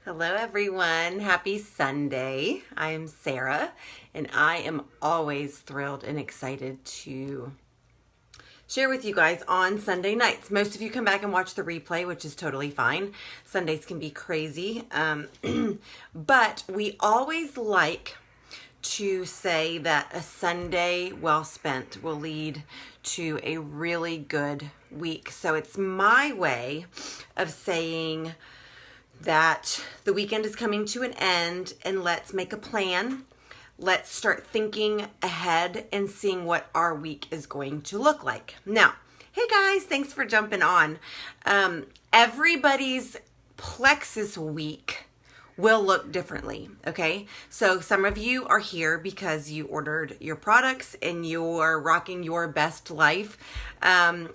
Hello, everyone. Happy Sunday. I am Sarah, and I am always thrilled and excited to share with you guys on Sunday nights. Most of you come back and watch the replay, which is totally fine. Sundays can be crazy, but we always like to say that a Sunday well spent will lead to a really good week. So it's my way of saying that the weekend is coming to an end, and let's make a plan. Let's start thinking ahead and seeing what our week is going to look like. Now, hey guys, thanks for jumping on. Everybody's Plexus week will look differently, okay? So some of you are here because you ordered your products and you're rocking your best life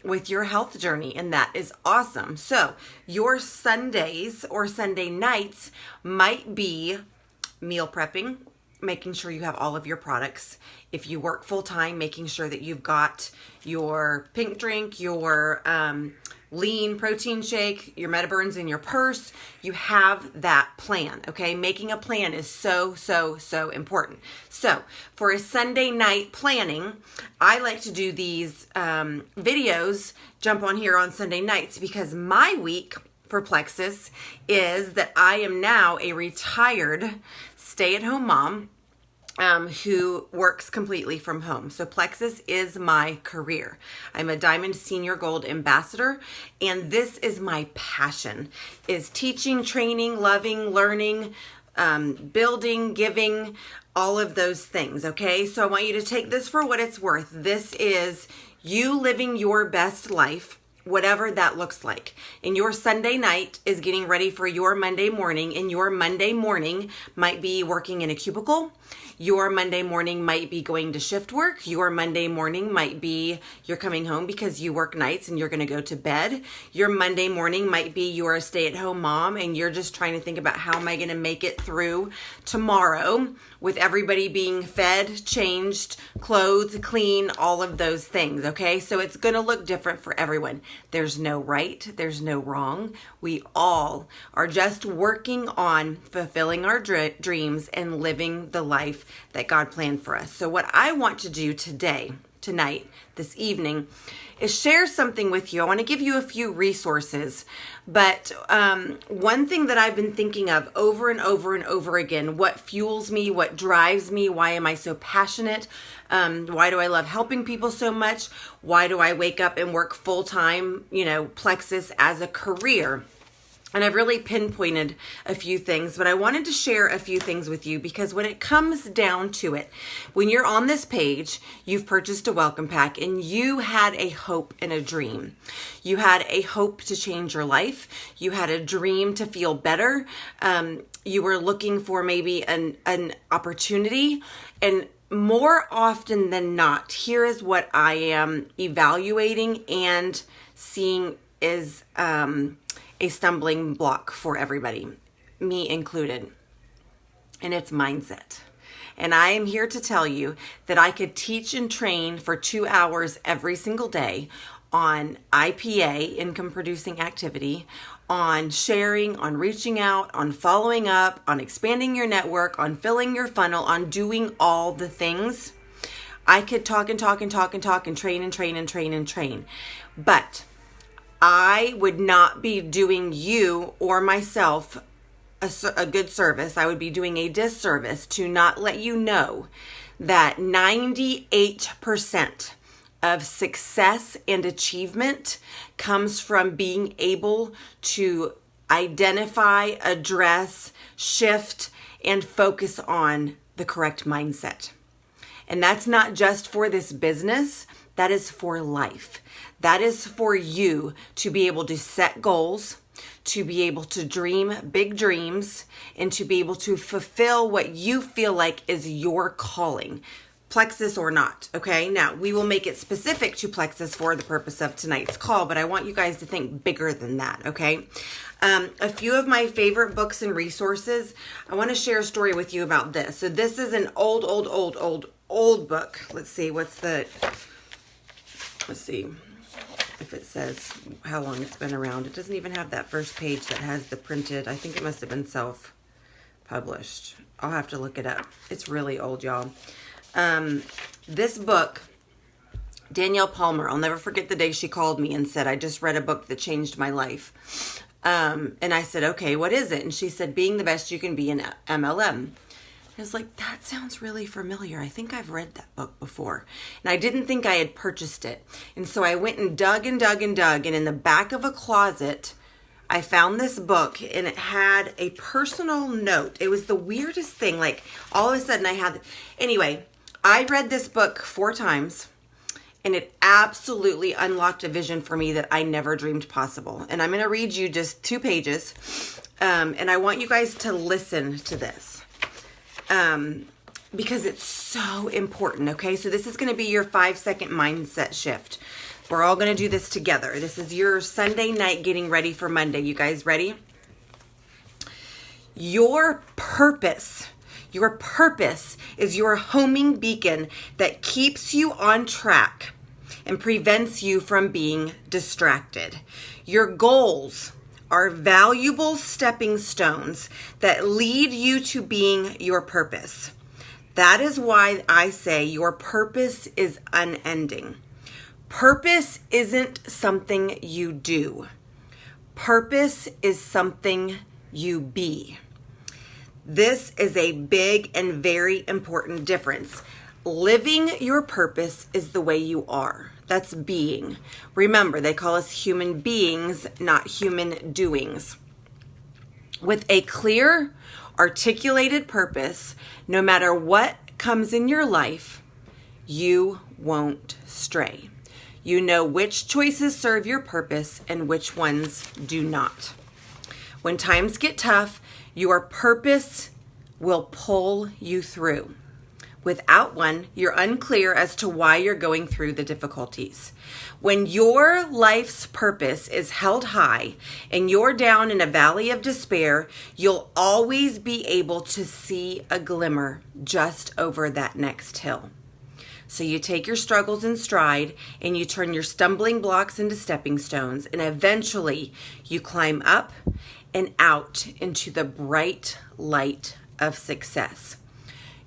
with your health journey, and that is awesome. So your Sundays or Sunday nights might be meal prepping, making sure you have all of your products. If you work full time, making sure that you've got your pink drink, your lean protein shake, your Metaburns in your purse. You have that plan, okay? Making a plan is so important. So for a Sunday night planning, I like to do these videos, jump on here on Sunday nights, because my week for Plexus is that I am now a retired stay-at-home mom who works completely from home. So Plexus is my career. I'm a Diamond Senior Gold Ambassador, and this is my passion, is teaching, training, loving, learning, building, giving, all of those things, okay? So I want you to take this for what it's worth. This is you living your best life, whatever that looks like. And your Sunday night is getting ready for your Monday morning, and your Monday morning might be working in a cubicle. Your Monday morning might be going to shift work. Your Monday morning might be you're coming home because you work nights and you're going to go to bed. Your Monday morning might be you're a stay-at-home mom and you're just trying to think about how am I going to make it through tomorrow with everybody being fed, changed, clothed, clean, all of those things, okay? So it's going to look different for everyone. There's no right, there's no wrong. We all are just working on fulfilling our dreams and living the life that God planned for us. So what I want to do tonight, this evening, is share something with you. I want to give you a few resources, but one thing that I've been thinking of over and over and over again, what fuels me, what drives me, why am I so passionate, why do I love helping people so much, why do I wake up and work full-time, Plexus as a career. And I've really pinpointed a few things, but I wanted to share a few things with you because when it comes down to it, when you're on this page, you've purchased a welcome pack and you had a hope and a dream. You had a hope to change your life. You had a dream to feel better. You were looking for maybe an opportunity, and more often than not, here is what I am evaluating and seeing is a stumbling block for everybody, me included, and it's mindset. And I am here to tell you that I could teach and train for 2 hours every single day on IPA, income producing activity, on sharing, on reaching out, on following up, on expanding your network, on filling your funnel, on doing all the things. I could talk and talk and talk and talk and train and train and train and train. But I would not be doing you or myself a good service. I would be doing a disservice to not let you know that 98% of success and achievement comes from being able to identify, address, shift, and focus on the correct mindset. And that's not just for this business. That is for life. That is for you to be able to set goals, to be able to dream big dreams, and to be able to fulfill what you feel like is your calling, Plexus or not, okay? Now, we will make it specific to Plexus for the purpose of tonight's call, but I want you guys to think bigger than that, okay? A few of my favorite books and resources, I want to share a story with you about this. So this is an old book. Let's see. if it says how long it's been around. It doesn't even have that first page that has the printed. I think it must have been self-published. I'll have to look it up. It's really old, y'all. This book, Danielle Palmer, I'll never forget the day she called me and said, I just read a book that changed my life. And I said, okay, what is it? And she said, Being the Best You Can Be in MLM. I was like, that sounds really familiar. I think I've read that book before. And I didn't think I had purchased it. And so I went and dug and dug and dug. And in the back of a closet, I found this book, and it had a personal note. It was the weirdest thing. Like, all of a sudden I had... Anyway, I read this book 4 times, and it absolutely unlocked a vision for me that I never dreamed possible. And I'm going to read you just 2 pages. And I want you guys to listen to this. Because it's so important, okay? So this is going to be your 5-second mindset shift. We're all going to do this together. This is your Sunday night getting ready for Monday. You guys ready? Your purpose is your homing beacon that keeps you on track and prevents you from being distracted. Your goals are valuable stepping stones that lead you to being your purpose. That is why I say your purpose is unending. Purpose isn't something you do. Purpose is something you be. This is a big and very important difference. Living your purpose is the way you are. That's being. Remember, they call us human beings, not human doings. With a clear, articulated purpose, no matter what comes in your life, you won't stray. You know which choices serve your purpose and which ones do not. When times get tough, your purpose will pull you through. Without one, you're unclear as to why you're going through the difficulties. When your life's purpose is held high and you're down in a valley of despair, you'll always be able to see a glimmer just over that next hill. So you take your struggles in stride and you turn your stumbling blocks into stepping stones, and eventually you climb up and out into the bright light of success.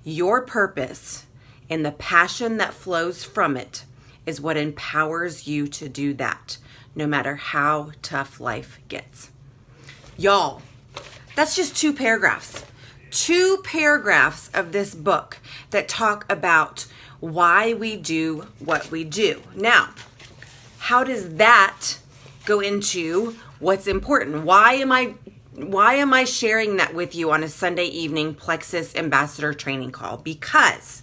Your purpose and the passion that flows from it is what empowers you to do that, no matter how tough life gets. Y'all, that's just 2 paragraphs. 2 paragraphs of this book that talk about why we do what we do. Now, how does that go into what's important? Why am I sharing that with you on a Sunday evening Plexus Ambassador training call? Because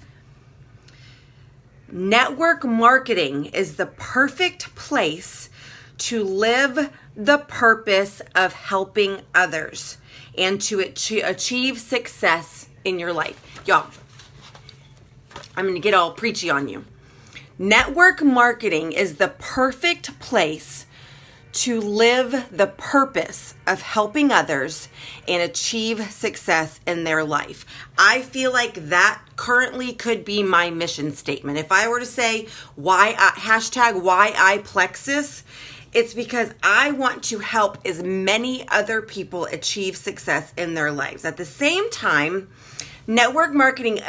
network marketing is the perfect place to live the purpose of helping others and to achieve success in your life. Y'all, I'm going to get all preachy on you. Network marketing is the perfect place to live the purpose of helping others and achieve success in their life. I feel like that currently could be my mission statement. If I were to say why I Plexus, it's because I want to help as many other people achieve success in their lives. At the same time, network marketing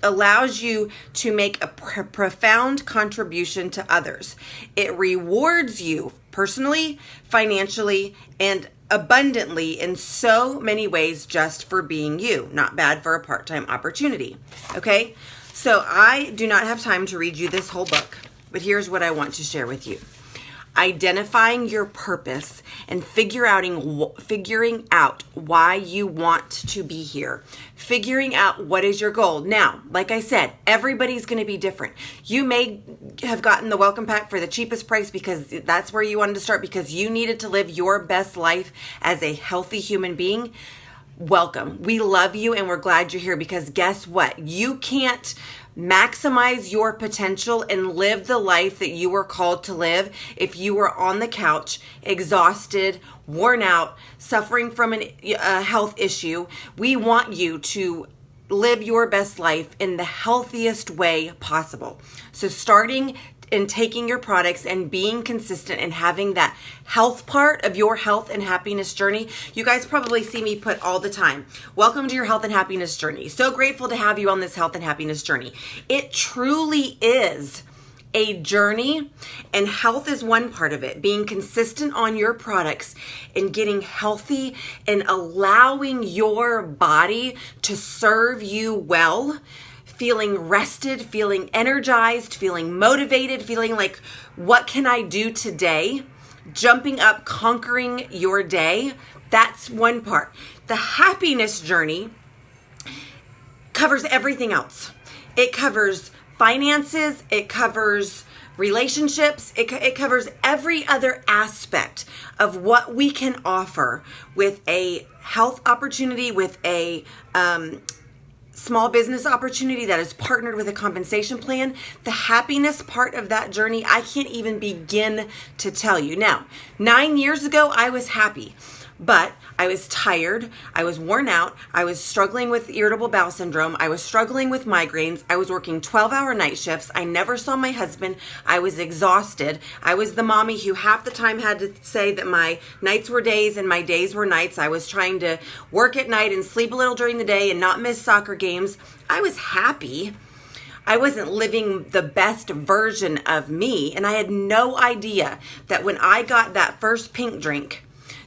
allows you to make a profound contribution to others. It rewards you personally, financially, and abundantly in so many ways just for being you. Not bad for a part-time opportunity. Okay? So I do not have time to read you this whole book, but here's what I want to share with you. Identifying your purpose and figuring out why you want to be here. Figuring out what is your goal. Now, like I said, everybody's going to be different. You may have gotten the welcome pack for the cheapest price because that's where you wanted to start because you needed to live your best life as a healthy human being. Welcome. We love you and we're glad you're here because guess what? You can't maximize your potential and live the life that you were called to live if you were on the couch, exhausted, worn out, suffering from a health issue. We want you to live your best life in the healthiest way possible. So starting in taking your products and being consistent and having that health part of your health and happiness journey. You guys probably see me put all the time, welcome to your health and happiness journey. So grateful to have you on this health and happiness journey. It truly is a journey, and health is one part of it. Being consistent on your products and getting healthy and allowing your body to serve you well, feeling rested, feeling energized, feeling motivated, feeling like, what can I do today? Jumping up, conquering your day. That's one part. The happiness journey covers everything else. It covers finances, it covers relationships, it covers every other aspect of what we can offer with a health opportunity, with a small business opportunity that is partnered with a compensation plan. The happiness part of that journey, I can't even begin to tell you. Now, 9 years ago, I was happy, but I was tired, I was worn out, I was struggling with irritable bowel syndrome, I was struggling with migraines, I was working 12-hour night shifts, I never saw my husband, I was exhausted, I was the mommy who half the time had to say that my nights were days and my days were nights. I was trying to work at night and sleep a little during the day and not miss soccer games. I was happy. I wasn't living the best version of me, and I had no idea that when I got that first pink drink,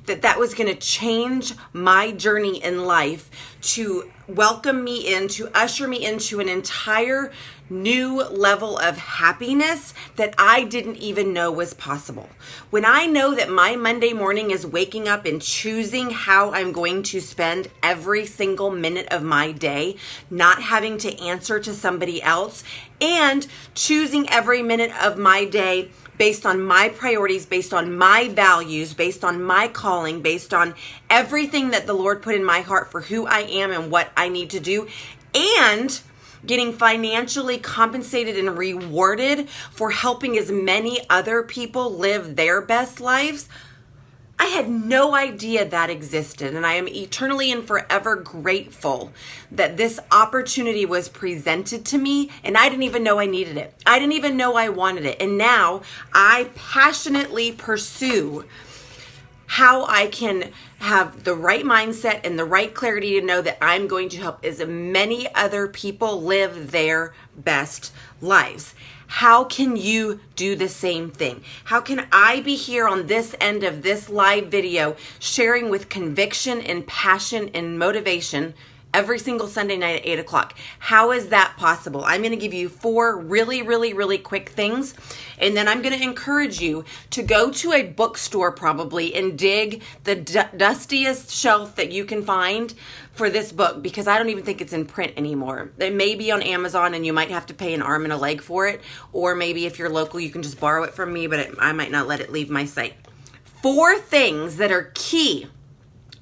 that was going to change my journey in life, to welcome me in, to usher me into an entire new level of happiness that I didn't even know was possible. When I know that my Monday morning is waking up and choosing how I'm going to spend every single minute of my day, not having to answer to somebody else, and choosing every minute of my day based on my priorities, based on my values, based on my calling, based on everything that the Lord put in my heart for who I am and what I need to do, and getting financially compensated and rewarded for helping as many other people live their best lives. I had no idea that existed, and I am eternally and forever grateful that this opportunity was presented to me, and I didn't even know I needed it. I didn't even know I wanted it. And now I passionately pursue how I can have the right mindset and the right clarity to know that I'm going to help as many other people live their best lives. How can you do the same thing? How can I be here on this end of this live video sharing with conviction and passion and motivation every single Sunday night at 8 o'clock? How is that possible? I'm going to give you 4 really quick things, and then I'm going to encourage you to go to a bookstore probably and dig the dustiest shelf that you can find for this book, because I don't even think it's in print anymore. It may be on Amazon and you might have to pay an arm and a leg for it, or maybe if you're local you can just borrow it from me, but I might not let it leave my site. 4 things that are key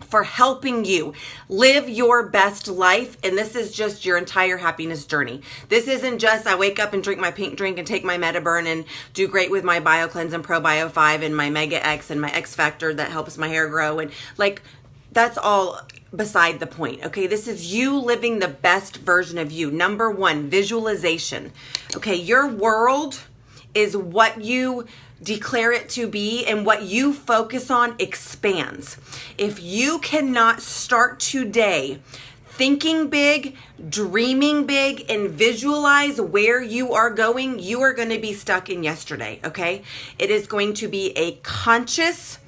for helping you live your best life. And this is just your entire happiness journey. This isn't just I wake up and drink my pink drink and take my MetaBurn and do great with my BioCleanse and ProBio 5 and my Mega X and my X Factor that helps my hair grow. And like, that's all beside the point. Okay, this is you living the best version of you. Number 1, visualization. Okay, your world is what you declare it to be, and what you focus on expands. If you cannot start today thinking big, dreaming big, and visualize where you are going, you are going to be stuck in yesterday, okay? It is going to be a conscious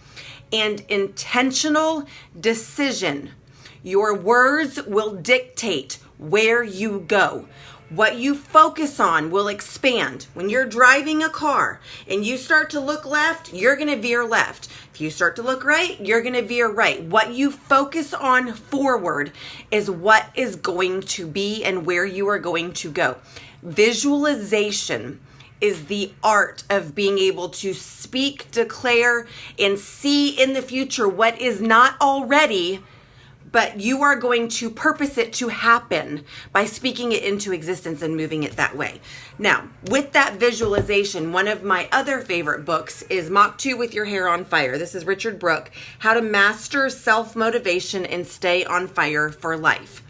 and intentional decision. Your words will dictate where you go. What you focus on will expand. When you're driving a car and you start to look left, you're going to veer left. If you start to look right, you're going to veer right. What you focus on forward is what is going to be and where you are going to go. Visualization is the art of being able to speak, declare, and see in the future what is not already, but you are going to purpose it to happen by speaking it into existence and moving it that way. Now, with that visualization, one of my other favorite books is Mach 2 with Your Hair on Fire. This is Richard Brooke, How to Master Self-Motivation and Stay on Fire for Life.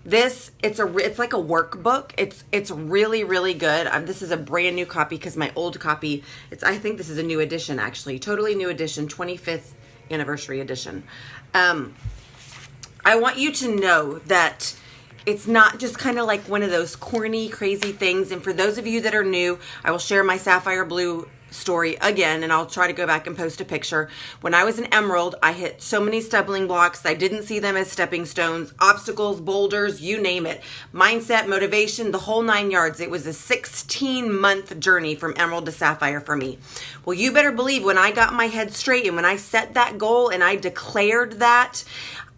It's like a workbook. It's really, really good. This is a brand new copy because my old copy, I think this is a new edition actually, totally new edition, 25th anniversary edition. I want you to know that it's not just kind of like one of those corny, crazy things. And for those of you that are new, I will share my sapphire blue story again, and I'll try to go back and post a picture. When I was an emerald, I hit so many stumbling blocks. I didn't see them as stepping stones, obstacles, boulders, you name it. Mindset, motivation, the whole 9 yards. It was a 16-month journey from emerald to sapphire for me. Well, you better believe when I got my head straight and when I set that goal and I declared that,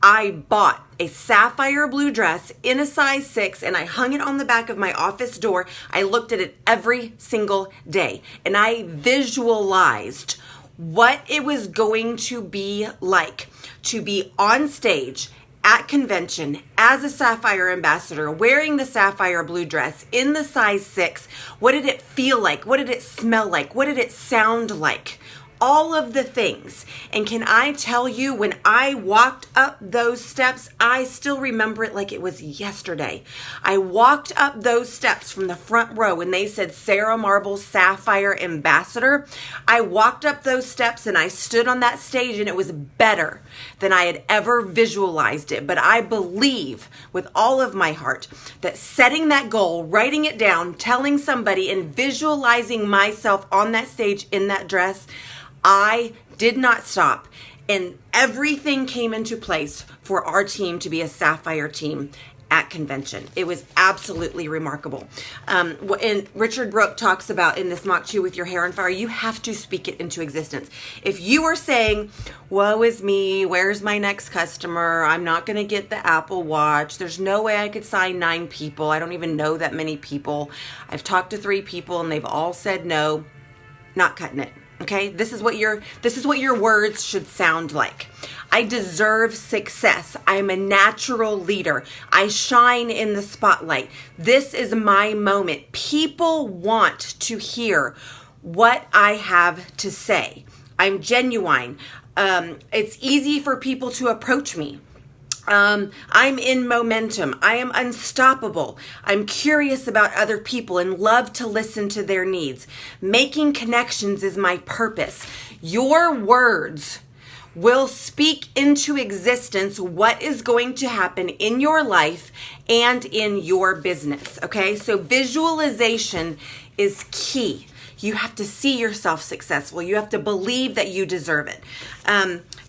I bought a sapphire blue dress in a size 6 and I hung it on the back of my office door. I looked at it every single day and I visualized what it was going to be like to be on stage at convention as a sapphire ambassador, wearing the sapphire blue dress in the size 6. What did it feel like? What did it smell like? What did it sound like? All of the things. And can I tell you, when I walked up those steps, I still remember it like it was yesterday. I walked up those steps from the front row when they said Sarah Marble Sapphire Ambassador. I walked up those steps and I stood on that stage and it was better than I had ever visualized it. But I believe with all of my heart that setting that goal, writing it down, telling somebody and visualizing myself on that stage in that dress, I did not stop, and everything came into place for our team to be a sapphire team at convention. It was absolutely remarkable. And Richard Brooke talks about in this Mach 2 with your hair on fire, you have to speak it into existence. If you are saying, woe is me, where's my next customer? I'm not going to get the Apple Watch. There's no way I could sign 9 people. I don't even know that many people. I've talked to 3 people and they've all said no. Not cutting it. Okay, this is what your words should sound like. I deserve success. I'm a natural leader. I shine in the spotlight. This is my moment. People want to hear what I have to say. I'm genuine. It's easy for people to approach me. I'm in momentum. I am unstoppable. I'm curious about other people and love to listen to their needs. Making connections is my purpose. Your words will speak into existence what is going to happen in your life and in your business. Okay, so visualization is key. You have to see yourself successful. You have to believe that you deserve it.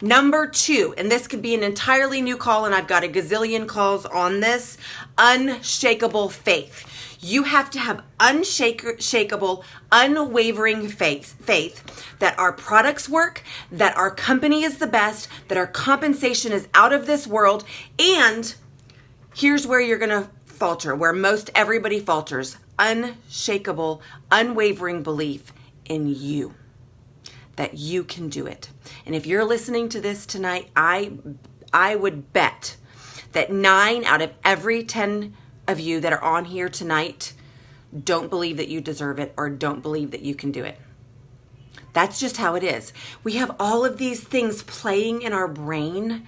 Number 2, and this could be an entirely new call, and I've got a gazillion calls on this, unshakable faith. You have to have unshakable, unwavering faith that our products work, that our company is the best, that our compensation is out of this world, and here's where you're going to falter, where most everybody falters. Unshakable, unwavering belief in you, that you can do it. And if you're listening to this tonight, I would bet that 9 out of every 10 of you that are on here tonight don't believe that you deserve it or don't believe that you can do it. That's just how it is. We have all of these things playing in our brain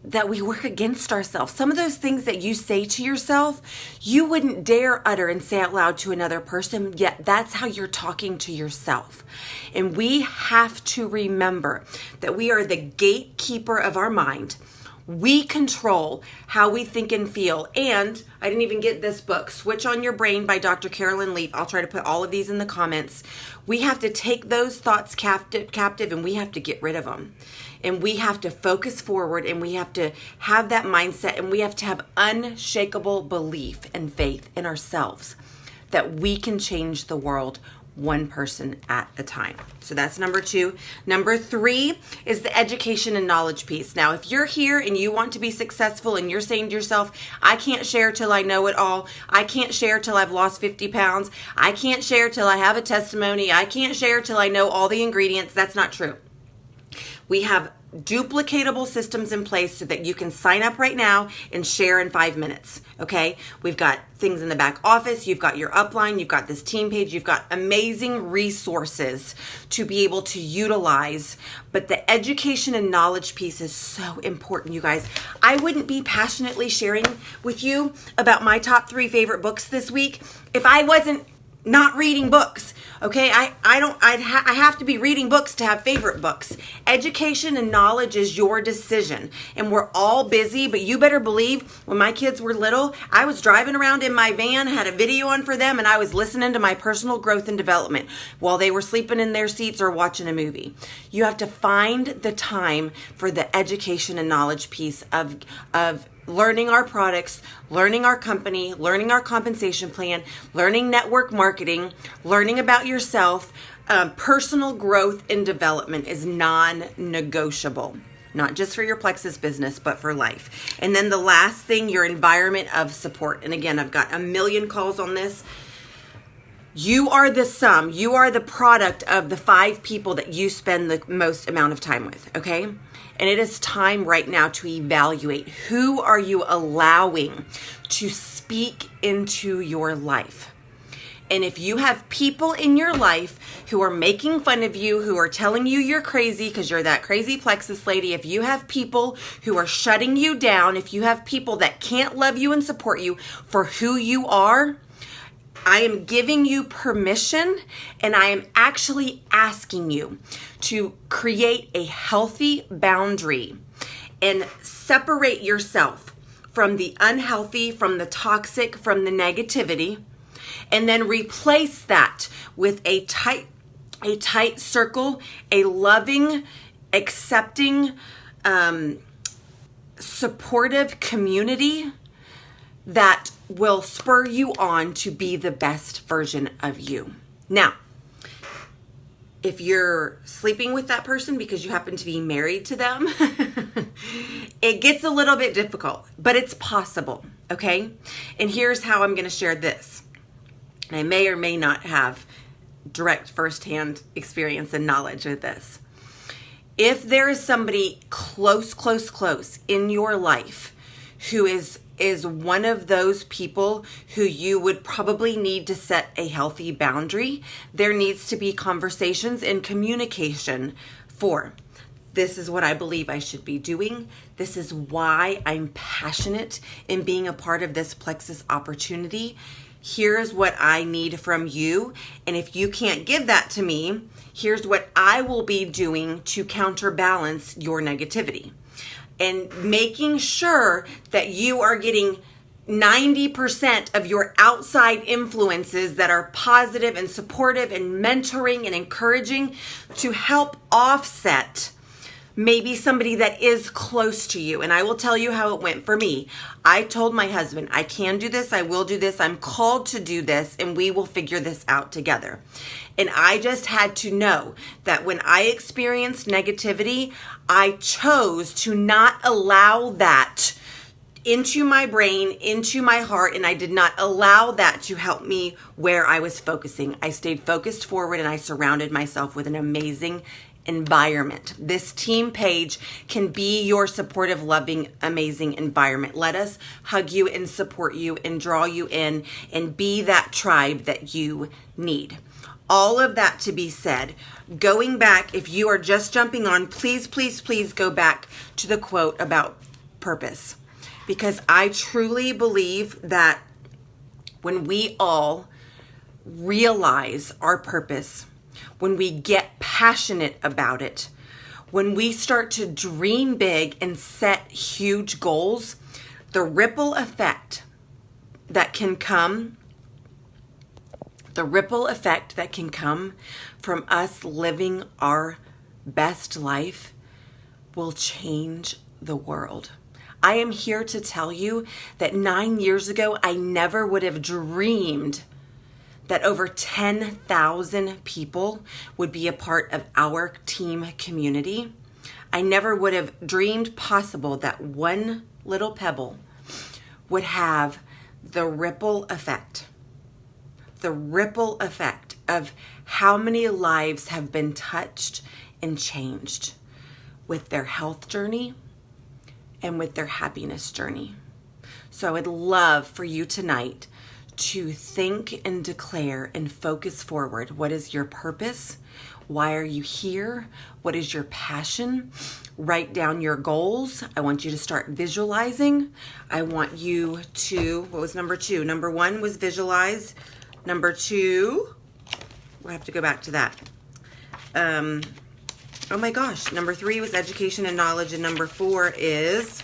that we work against ourselves. Some of those things that you say to yourself, you wouldn't dare utter and say out loud to another person, yet that's how you're talking to yourself. And we have to remember that we are the gatekeeper of our mind. We control how we think and feel. And I didn't even get this book, Switch on Your Brain by Dr. Carolyn Leaf. I'll try to put all of these in the comments. We have to take those thoughts captive and we have to get rid of them. And we have to focus forward and we have to have that mindset and we have to have unshakable belief and faith in ourselves that we can change the world one person at a time. So that's number 2. Number 3 is the education and knowledge piece. Now, if you're here and you want to be successful and you're saying to yourself, I can't share till I know it all. I can't share till I've lost 50 pounds. I can't share till I have a testimony. I can't share till I know all the ingredients. That's not true. We have duplicatable systems in place so that you can sign up right now and share in 5 minutes. Okay. We've got things in the back office. You've got your upline. You've got this team page. You've got amazing resources to be able to utilize. But the education and knowledge piece is so important, you guys. I wouldn't be passionately sharing with you about my top 3 favorite books this week if I wasn't not reading books. Okay, I have to be reading books to have favorite books. Education and knowledge is your decision. And we're all busy, but you better believe when my kids were little, I was driving around in my van, had a video on for them, and I was listening to my personal growth and development while they were sleeping in their seats or watching a movie. You have to find the time for the education and knowledge piece of learning our products, learning our company, learning our compensation plan, learning network marketing, learning about yourself. Personal growth and development is non-negotiable, not just for your Plexus business, but for life. And then the last thing, your environment of support. And again, I've got a million calls on this. You are the sum, you are the product of the 5 people that you spend the most amount of time with, okay? And it is time right now to evaluate who are you allowing to speak into your life. And if you have people in your life who are making fun of you, who are telling you you're crazy because you're that crazy Plexus lady, if you have people who are shutting you down, if you have people that can't love you and support you for who you are, I am giving you permission, and I am actually asking you to create a healthy boundary and separate yourself from the unhealthy, from the toxic, from the negativity, and then replace that with a tight circle, a loving, accepting, supportive community that will spur you on to be the best version of you. Now, if you're sleeping with that person because you happen to be married to them, it gets a little bit difficult, but it's possible, okay? And here's how I'm going to share this. And I may or may not have direct firsthand experience and knowledge with this. If there is somebody close in your life who is one of those people who you would probably need to set a healthy boundary, there needs to be conversations and communication for, this is what I believe I should be doing. This is why I'm passionate in being a part of this Plexus opportunity. Here's what I need from you. And if you can't give that to me, here's what I will be doing to counterbalance your negativity. And making sure that you are getting 90% of your outside influences that are positive and supportive and mentoring and encouraging to help offset maybe somebody that is close to you. And I will tell you how it went for me. I told my husband, I can do this, I will do this, I'm called to do this, and we will figure this out together. And I just had to know that when I experienced negativity, I chose to not allow that into my brain, into my heart, and I did not allow that to help me where I was focusing. I stayed focused forward, and I surrounded myself with an amazing environment. This team page can be your supportive, loving, amazing environment. Let us hug you and support you and draw you in and be that tribe that you need. All of that to be said, going back, if you are just jumping on, please go back to the quote about purpose. Because I truly believe that when we all realize our purpose, when we get passionate about it, when we start to dream big and set huge goals, the ripple effect that can come from us living our best life will change the world. I am here to tell you that 9 years ago, I never would have dreamed that over 10,000 people would be a part of our team community. I never would have dreamed possible that one little pebble would have the ripple effect of how many lives have been touched and changed with their health journey and with their happiness journey. So I would love for you tonight to think and declare and focus forward. What is your purpose? Why are you here? What is your passion? Write down your goals. I want you to start visualizing. I want you to, what was number 2? Number 1 was visualize. Number 2, we'll have to go back to that. Oh my gosh, number 3 was education and knowledge, and number 4 is,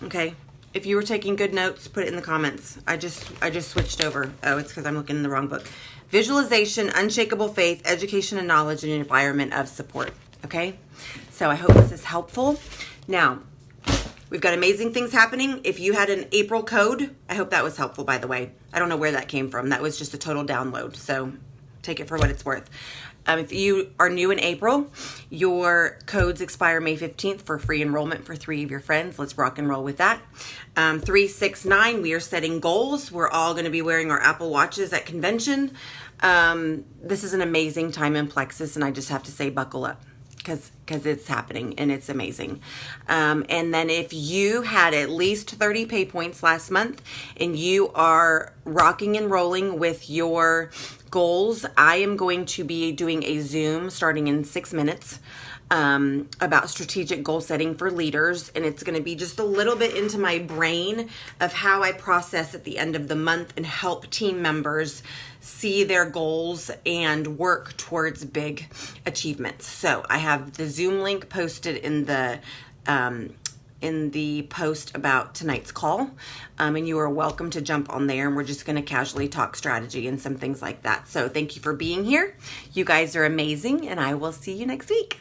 okay, if you were taking good notes, put it in the comments. I just switched over. Oh, it's because I'm looking in the wrong book. Visualization, unshakable faith, education and knowledge, and an environment of support. Okay? So I hope this is helpful. Now, we've got amazing things happening. If you had an April code, I hope that was helpful, by the way. I don't know where that came from. That was just a total download. So take it for what it's worth. If you are new in April, your codes expire May 15th for free enrollment for 3 of your friends. Let's rock and roll with that. 369, we are setting goals. We're all going to be wearing our Apple Watches at convention. This is an amazing time in Plexus, and I just have to say buckle up because it's happening and it's amazing. And then if you had at least 30 pay points last month and you are rocking and rolling with your goals, I am going to be doing a Zoom starting in 6 minutes about strategic goal setting for leaders. And it's going to be just a little bit into my brain of how I process at the end of the month and help team members see their goals and work towards big achievements. So I have the Zoom link posted in the post about tonight's call, and you are welcome to jump on there, and we're just going to casually talk strategy and some things like that. So thank you for being here. You guys are amazing, and I will see you next week.